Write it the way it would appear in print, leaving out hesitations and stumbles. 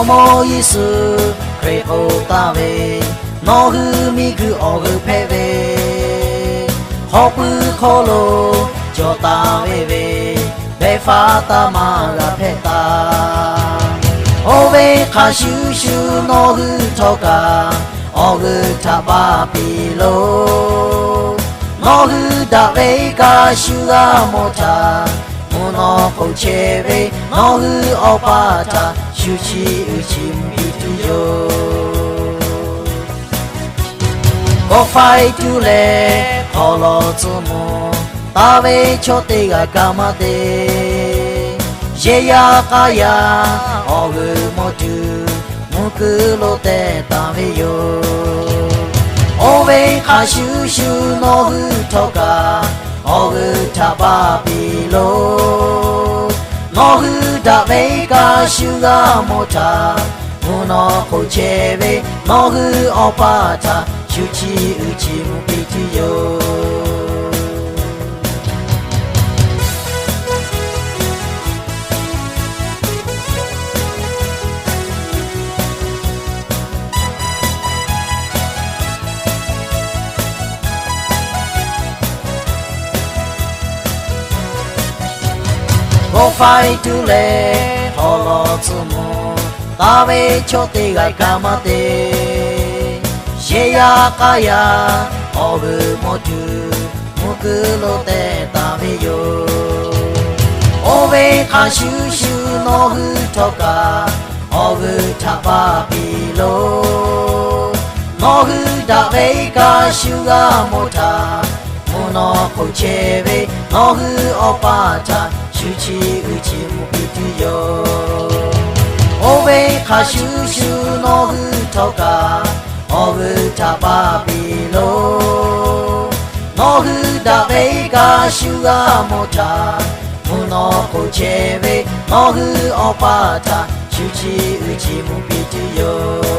思いすクレポタベのふみくおぐペベホプコロジョタベベベファタマがペタおべかシュシュのふとかおぐたばぴろのふだべかシュがもたのこちべのふおぱたしゅちうちんびとよごファイトレころつもたべちょてががまでyeやかやおぐもとむくろでたべよおべかしゅしゅのふとかおぐたばびろのふだべかしゅがもたむのこちべのふおぱたしゅちうちむびとよごファイトレホロツもたべちょてがかまでyeやかやおぐもとむくろでたべよおべかしゅしゅのふとかおぐたばびろのふだべかしゅがもたむのこちべのふおぱたしゅちうちむびとよおべかしゅしゅのふとかおぐたばびろのふだべかしゅがもたむのこちべのふおぱたしゅちうちむびとよ